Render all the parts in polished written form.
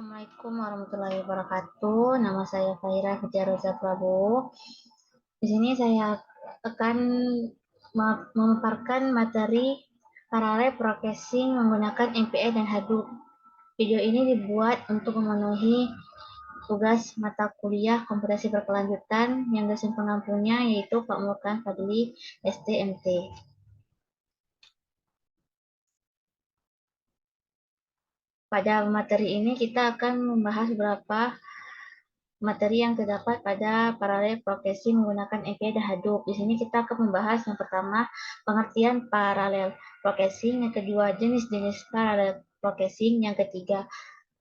Assalamualaikum warahmatullahi wabarakatuh. Nama saya Faira Fijaroza Prabowo. Di sini saya akan memaparkan materi paralel processing menggunakan MPI dan Hadoop. Video ini dibuat untuk memenuhi tugas mata kuliah komputasi berkelanjutan yang dosen pengampunya yaitu Pak Murkan Fadli, STMT. Pada materi ini kita akan membahas beberapa materi yang terdapat pada paralel processing menggunakan API dan Hadoop. Di sini kita akan membahas yang pertama, pengertian paralel processing, yang kedua, jenis-jenis paralel processing, yang ketiga,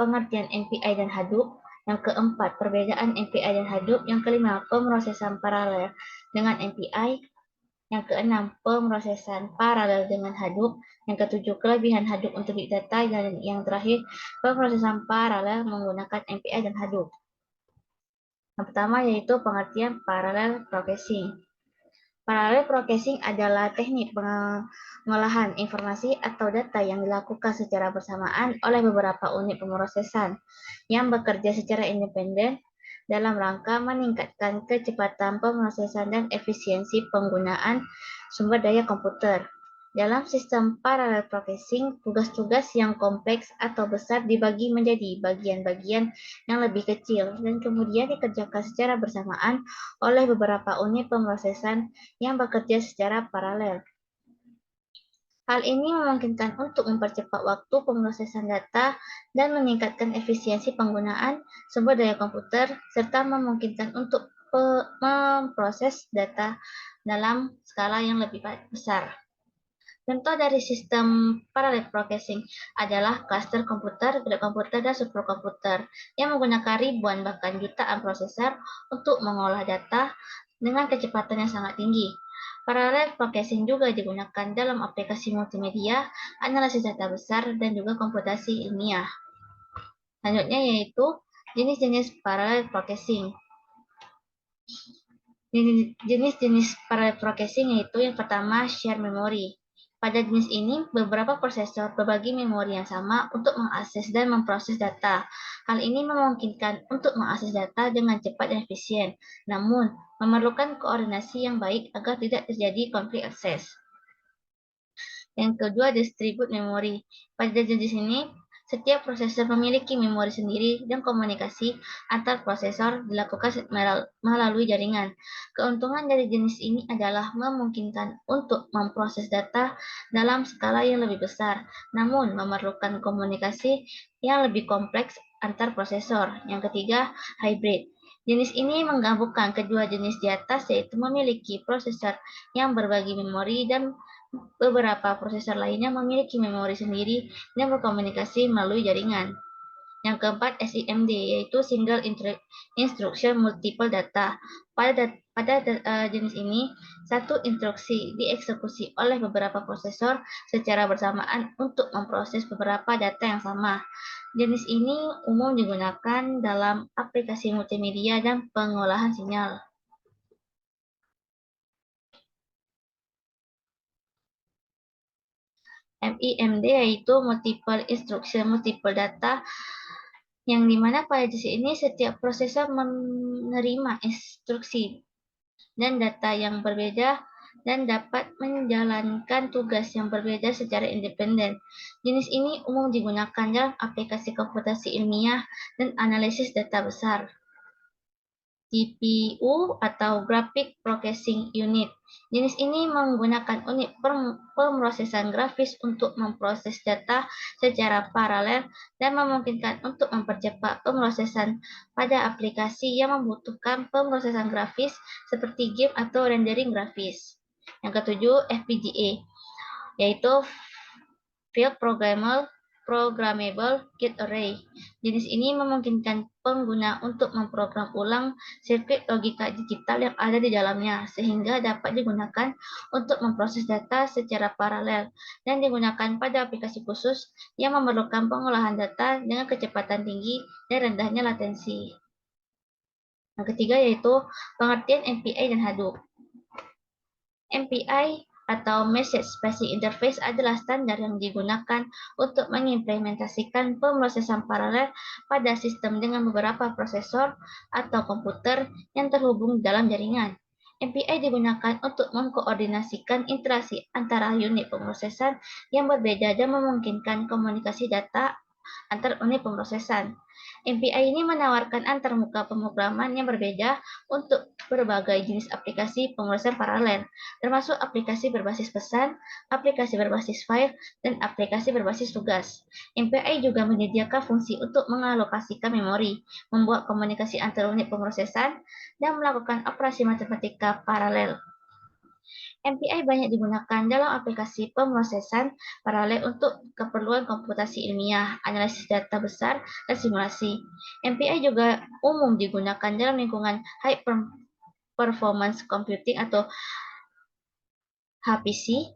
pengertian MPI dan Hadoop, yang keempat, perbedaan MPI dan Hadoop, yang kelima, pemrosesan paralel dengan MPI, yang keenam, pemrosesan paralel dengan Hadoop, yang ketujuh, kelebihan Hadoop untuk big data, dan yang terakhir, pemrosesan paralel menggunakan MPI dan Hadoop. Yang pertama yaitu pengertian parallel processing. Parallel processing adalah teknik pengolahan informasi atau data yang dilakukan secara bersamaan oleh beberapa unit pemrosesan yang bekerja secara independen dalam rangka meningkatkan kecepatan pemrosesan dan efisiensi penggunaan sumber daya komputer. Dalam sistem parallel processing, tugas-tugas yang kompleks atau besar dibagi menjadi bagian-bagian yang lebih kecil dan kemudian dikerjakan secara bersamaan oleh beberapa unit pemrosesan yang bekerja secara paralel. Hal ini memungkinkan untuk mempercepat waktu pemrosesan data dan meningkatkan efisiensi penggunaan sumber daya komputer, serta memungkinkan untuk memproses data dalam skala yang lebih besar. Contoh dari sistem parallel processing adalah cluster komputer, grade komputer, dan superkomputer yang menggunakan ribuan bahkan jutaan prosesor untuk mengolah data dengan kecepatan yang sangat tinggi. Parallel processing juga digunakan dalam aplikasi multimedia, analisis data besar, dan juga komputasi ilmiah. Selanjutnya yaitu jenis-jenis parallel processing. Jenis-jenis parallel processing yaitu yang pertama, share memory. Pada jenis ini, beberapa prosesor berbagi memori yang sama untuk mengakses dan memproses data. Hal ini memungkinkan untuk mengakses data dengan cepat dan efisien, namun memerlukan koordinasi yang baik agar tidak terjadi konflik akses. Yang kedua, distribute memory. Pada jenis ini, setiap prosesor memiliki memori sendiri dan komunikasi antar prosesor dilakukan melalui jaringan. Keuntungan dari jenis ini adalah memungkinkan untuk memproses data dalam skala yang lebih besar, namun memerlukan komunikasi yang lebih kompleks antar prosesor. Yang ketiga, hybrid. Jenis ini menggabungkan kedua jenis di atas, yaitu memiliki prosesor yang berbagi memori dan beberapa prosesor lainnya memiliki memori sendiri dan berkomunikasi melalui jaringan. Yang keempat, SIMD, yaitu Single Instruction Multiple Data. Pada jenis ini, satu instruksi dieksekusi oleh beberapa prosesor secara bersamaan untuk memproses beberapa data yang sama. Jenis ini umum digunakan dalam aplikasi multimedia dan pengolahan sinyal. MIMD yaitu Multiple Instruction Multiple Data, yang dimana pada jenis ini setiap prosesor menerima instruksi dan data yang berbeda dan dapat menjalankan tugas yang berbeda secara independen. Jenis ini umum digunakan dalam aplikasi komputasi ilmiah dan analisis data besar. GPU atau Graphic Processing Unit. Jenis ini menggunakan unit pemrosesan grafis untuk memproses data secara paralel dan memungkinkan untuk mempercepat pemrosesan pada aplikasi yang membutuhkan pemrosesan grafis seperti game atau rendering grafis. Yang ketujuh, FPGA, yaitu Field Programmable Gate Array. Jenis ini memungkinkan pengguna untuk memprogram ulang sirkuit logika digital yang ada di dalamnya, sehingga dapat digunakan untuk memproses data secara paralel dan digunakan pada aplikasi khusus yang memerlukan pengolahan data dengan kecepatan tinggi dan rendahnya latensi. Yang ketiga yaitu pengertian MPI dan Hadoop. MPI atau Message Passing Interface adalah standar yang digunakan untuk mengimplementasikan pemrosesan paralel pada sistem dengan beberapa prosesor atau komputer yang terhubung dalam jaringan. MPI digunakan untuk mengkoordinasikan interaksi antara unit pemrosesan yang berbeda dan memungkinkan komunikasi data antar unit pemrosesan. MPI ini menawarkan antarmuka pemrograman yang berbeda untuk berbagai jenis aplikasi pemrosesan paralel, termasuk aplikasi berbasis pesan, aplikasi berbasis file, dan aplikasi berbasis tugas. MPI juga menyediakan fungsi untuk mengalokasikan memori, membuat komunikasi antar unit pemrosesan, dan melakukan operasi matematika paralel. MPI banyak digunakan dalam aplikasi pemrosesan paralel untuk keperluan komputasi ilmiah, analisis data besar, dan simulasi. MPI juga umum digunakan dalam lingkungan High Performance Computing atau HPC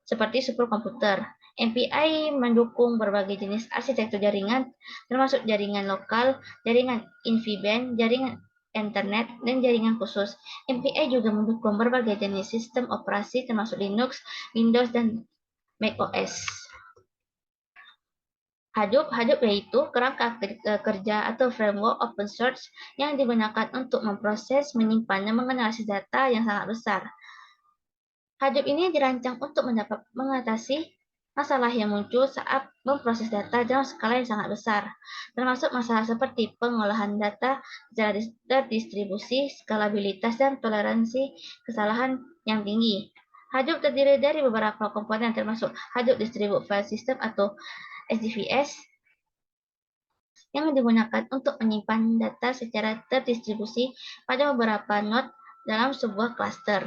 seperti superkomputer. MPI mendukung berbagai jenis arsitektur jaringan, termasuk jaringan lokal, jaringan InfIBAND, jaringan Ethernet, dan jaringan khusus. MPI juga mendukung berbagai jenis sistem operasi termasuk Linux, Windows, dan macOS. Hadoop yaitu kerangka kerja atau framework open source yang digunakan untuk memproses, menyimpan, dan menganalisis data yang sangat besar. Hadoop ini dirancang untuk mengatasi masalah yang muncul saat memproses data dalam skala yang sangat besar, termasuk masalah seperti pengolahan data secara terdistribusi, skalabilitas, dan toleransi kesalahan yang tinggi. Hadoop terdiri dari beberapa komponen termasuk Hadoop Distributed File System atau HDFS yang digunakan untuk menyimpan data secara terdistribusi pada beberapa node dalam sebuah cluster,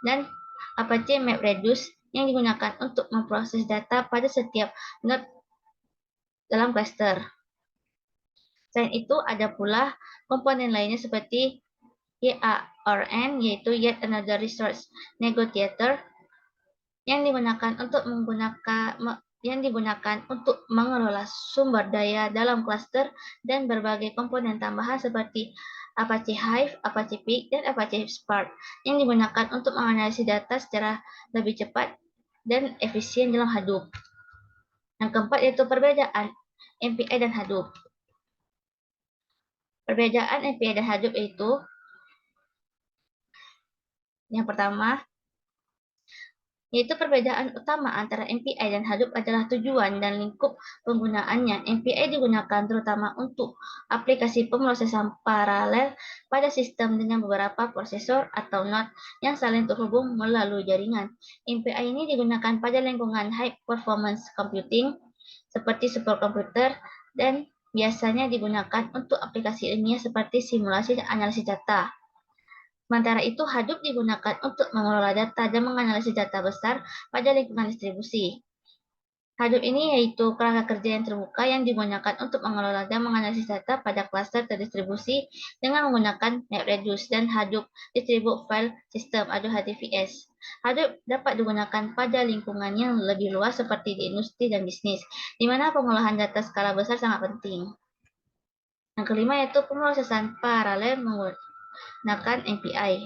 dan Apache MapReduce yang digunakan untuk memproses data pada setiap node dalam cluster. Selain itu, ada pula komponen lainnya seperti YARN, yaitu Yet Another Resource Negotiator, yang digunakan untuk mengelola sumber daya dalam cluster, dan berbagai komponen tambahan seperti Apache Hive, Apache Peak, dan Apache Spark yang digunakan untuk menganalisis data secara lebih cepat dan efisien dalam Hadoop. Yang keempat yaitu perbedaan MPI dan Hadoop. Perbedaan MPI dan Hadoop yaitu yang pertama, yaitu perbedaan utama antara MPI dan Hadoop adalah tujuan dan lingkup penggunaannya. MPI digunakan terutama untuk aplikasi pemrosesan paralel pada sistem dengan beberapa prosesor atau node yang saling terhubung melalui jaringan. MPI ini digunakan pada lingkungan high performance computing seperti superkomputer dan biasanya digunakan untuk aplikasi ilmiah seperti simulasi dan analisis data. Sementara itu, Hadoop digunakan untuk mengelola data dan menganalisis data besar pada lingkungan distribusi. Hadoop ini yaitu kerangka kerja yang terbuka yang digunakan untuk mengelola dan menganalisis data pada klaster terdistribusi dengan menggunakan MapReduce dan Hadoop Distributed File System atau HDFS. Hadoop dapat digunakan pada lingkungan yang lebih luas seperti di industri dan bisnis, di mana pengolahan data skala besar sangat penting. Yang kelima yaitu pemrosesan paralel menggunakan MPI.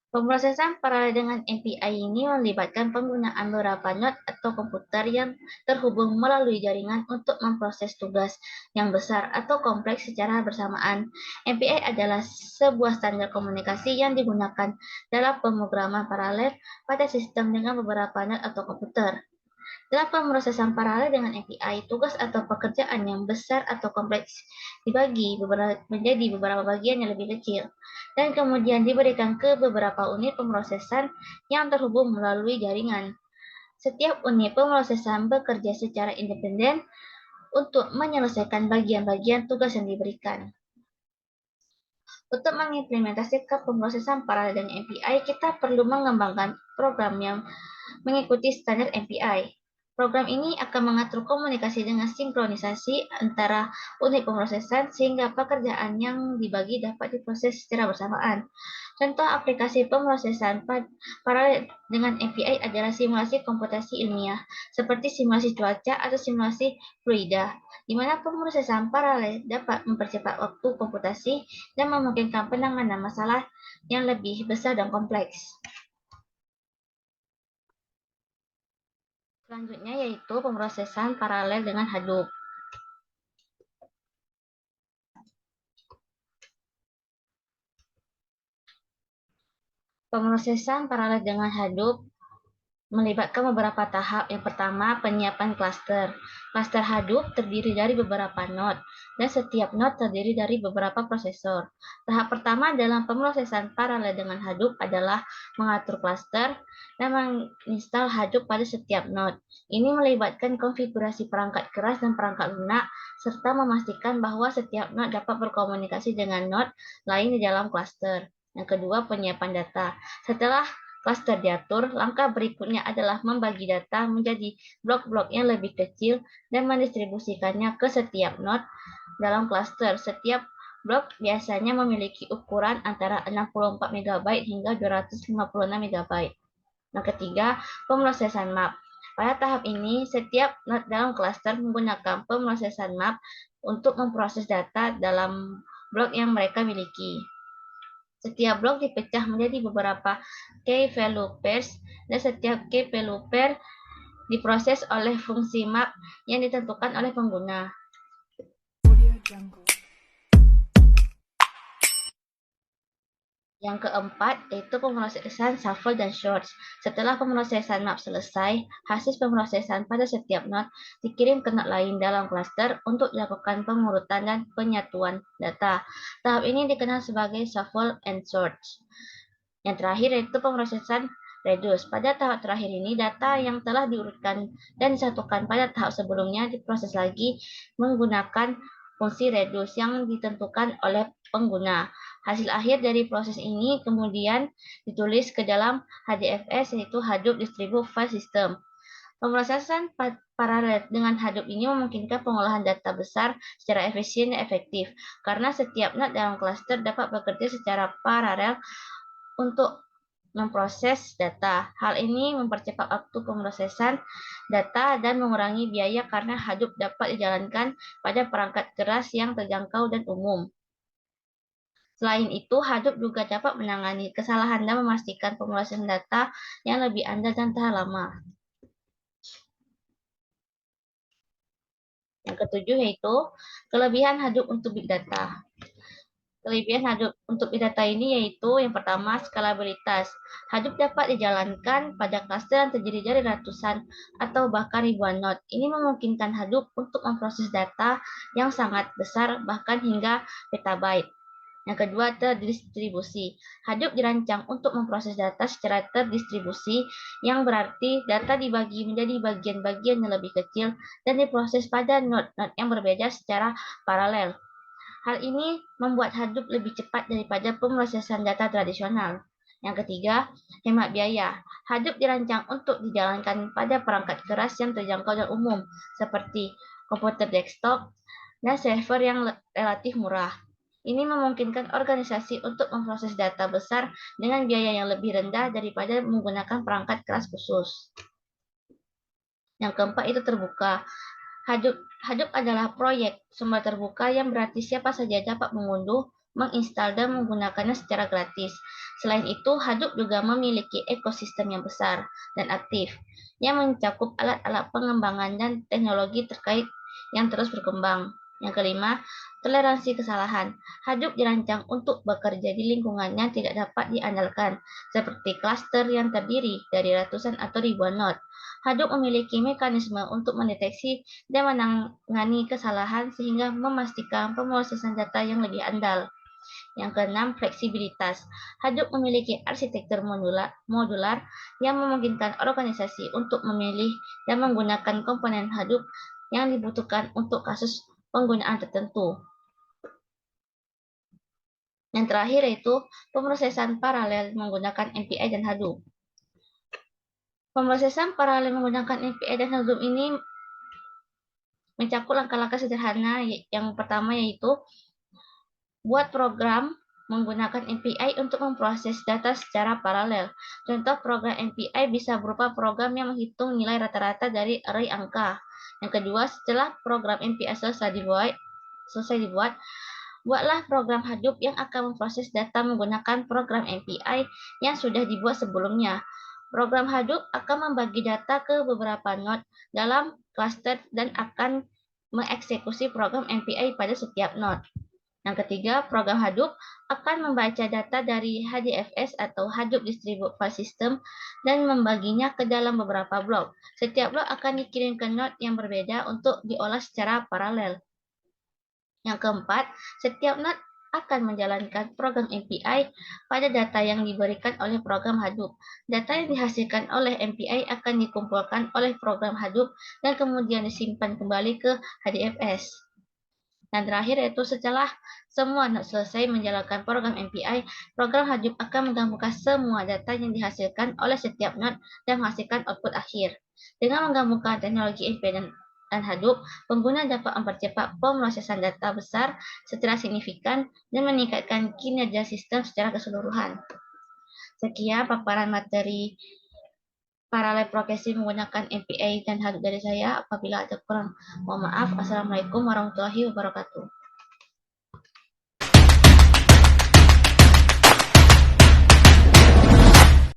Pemrosesan paralel dengan MPI ini melibatkan penggunaan beberapa node atau komputer yang terhubung melalui jaringan untuk memproses tugas yang besar atau kompleks secara bersamaan. MPI adalah sebuah standar komunikasi yang digunakan dalam pemrograman paralel pada sistem dengan beberapa node atau komputer. Dalam pemrosesan paralel dengan API, tugas atau pekerjaan yang besar atau kompleks dibagi menjadi beberapa bagian yang lebih kecil, dan kemudian diberikan ke beberapa unit pemrosesan yang terhubung melalui jaringan. Setiap unit pemrosesan bekerja secara independen untuk menyelesaikan bagian-bagian tugas yang diberikan. Untuk mengimplementasikan pemrosesan paralel dengan MPI, kita perlu mengembangkan program yang mengikuti standar MPI. Program ini akan mengatur komunikasi dengan sinkronisasi antara unit pemrosesan sehingga pekerjaan yang dibagi dapat diproses secara bersamaan. Contoh aplikasi pemrosesan paralel dengan MPI adalah simulasi komputasi ilmiah, seperti simulasi cuaca atau simulasi fluida, di mana pemrosesan paralel dapat mempercepat waktu komputasi dan memungkinkan penanganan masalah yang lebih besar dan kompleks. Selanjutnya yaitu pemrosesan paralel dengan Hadoop. Pemrosesan paralel dengan Hadoop melibatkan beberapa tahap. Yang pertama, penyiapan klaster. Klaster Hadoop terdiri dari beberapa node, dan setiap node terdiri dari beberapa prosesor. Tahap pertama dalam pemrosesan paralel dengan Hadoop adalah mengatur klaster dan menginstal Hadoop pada setiap node. Ini melibatkan konfigurasi perangkat keras dan perangkat lunak, serta memastikan bahwa setiap node dapat berkomunikasi dengan node lain di dalam klaster. Yang kedua, penyiapan data. Setelah klaster diatur, langkah berikutnya adalah membagi data menjadi blok-blok yang lebih kecil dan mendistribusikannya ke setiap node dalam klaster. Setiap blok biasanya memiliki ukuran antara 64 MB hingga 256 MB. Yang ketiga, pemrosesan map. Pada tahap ini, setiap node dalam klaster menggunakan pemrosesan map untuk memproses data dalam blok yang mereka miliki. Setiap blok dipecah menjadi beberapa key value pairs, dan setiap key value pair diproses oleh fungsi map yang ditentukan oleh pengguna. Yang keempat, yaitu pemrosesan shuffle dan sort. Setelah pemrosesan map selesai, hasil pemrosesan pada setiap node dikirim ke node lain dalam klaster untuk dilakukan pengurutan dan penyatuan data. Tahap ini dikenal sebagai shuffle and sort. Yang terakhir yaitu pemrosesan reduce. Pada tahap terakhir ini, data yang telah diurutkan dan disatukan pada tahap sebelumnya diproses lagi menggunakan fungsi reduce yang ditentukan oleh pengguna. Hasil akhir dari proses ini kemudian ditulis ke dalam HDFS, yaitu Hadoop Distributed File System. Pemrosesan paralel dengan Hadoop ini memungkinkan pengolahan data besar secara efisien dan efektif, karena setiap node dalam klaster dapat bekerja secara paralel untuk memproses data. Hal ini mempercepat waktu pemrosesan data dan mengurangi biaya karena Hadoop dapat dijalankan pada perangkat keras yang terjangkau dan umum. Selain itu, Hadoop juga dapat menangani kesalahan dan memastikan pemrosesan data yang lebih andal dan tahan lama. Yang ketujuh yaitu kelebihan Hadoop untuk Big Data. Kelebihan Hadoop untuk Big Data ini yaitu yang pertama, skalabilitas. Hadoop dapat dijalankan pada klaster yang terdiri dari ratusan atau bahkan ribuan node. Ini memungkinkan Hadoop untuk memproses data yang sangat besar, bahkan hingga petabyte. Yang kedua, terdistribusi. Hadoop dirancang untuk memproses data secara terdistribusi, yang berarti data dibagi menjadi bagian-bagian yang lebih kecil dan diproses pada node-node yang berbeda secara paralel. Hal ini membuat Hadoop lebih cepat daripada pemrosesan data tradisional. Yang ketiga, hemat biaya. Hadoop dirancang untuk dijalankan pada perangkat keras yang terjangkau dan umum, seperti komputer desktop dan server yang relatif murah. Ini memungkinkan organisasi untuk memproses data besar dengan biaya yang lebih rendah daripada menggunakan perangkat keras khusus. Yang keempat itu terbuka. Hadoop adalah proyek sumber terbuka yang berarti siapa saja dapat mengunduh, menginstal, dan menggunakannya secara gratis. Selain itu, Hadoop juga memiliki ekosistem yang besar dan aktif, yang mencakup alat-alat pengembangan dan teknologi terkait yang terus berkembang. Yang kelima, toleransi kesalahan. Hadoop dirancang untuk bekerja di lingkungan yang tidak dapat diandalkan, seperti klaster yang terdiri dari ratusan atau ribuan node. Hadoop memiliki mekanisme untuk mendeteksi dan menangani kesalahan sehingga memastikan pemrosesan data yang lebih andal. Yang keenam, fleksibilitas. Hadoop memiliki arsitektur modular yang memungkinkan organisasi untuk memilih dan menggunakan komponen Hadoop yang dibutuhkan untuk kasus penggunaan tertentu. Yang terakhir yaitu pemrosesan paralel menggunakan MPI dan Hadoop. Pemrosesan paralel menggunakan MPI dan Hadoop ini mencakup langkah-langkah sederhana. Yang pertama yaitu buat program menggunakan MPI untuk memproses data secara paralel. Contoh program MPI bisa berupa program yang menghitung nilai rata-rata dari array angka. Yang kedua, setelah program MPI selesai dibuat, buatlah program Hadoop yang akan memproses data menggunakan program MPI yang sudah dibuat sebelumnya. Program Hadoop akan membagi data ke beberapa node dalam cluster dan akan mengeksekusi program MPI pada setiap node. Yang ketiga, program Hadoop akan membaca data dari HDFS atau Hadoop Distributed File System dan membaginya ke dalam beberapa blok. Setiap blok akan dikirim ke node yang berbeda untuk diolah secara paralel. Yang keempat, setiap node akan menjalankan program MPI pada data yang diberikan oleh program Hadoop. Data yang dihasilkan oleh MPI akan dikumpulkan oleh program Hadoop dan kemudian disimpan kembali ke HDFS. Dan terakhir yaitu setelah semua node selesai menjalankan program MPI, program Hadoop akan menggabungkan semua data yang dihasilkan oleh setiap node dan menghasilkan output akhir. Dengan menggabungkan teknologi MPI dan Hadoop, pengguna dapat mempercepat pemrosesan data besar secara signifikan dan meningkatkan kinerja sistem secara keseluruhan. Sekian paparan materi paralel progresif menggunakan MPI dan Hadoop dari saya. Apabila ada kurang, mohon maaf. Assalamualaikum warahmatullahi wabarakatuh.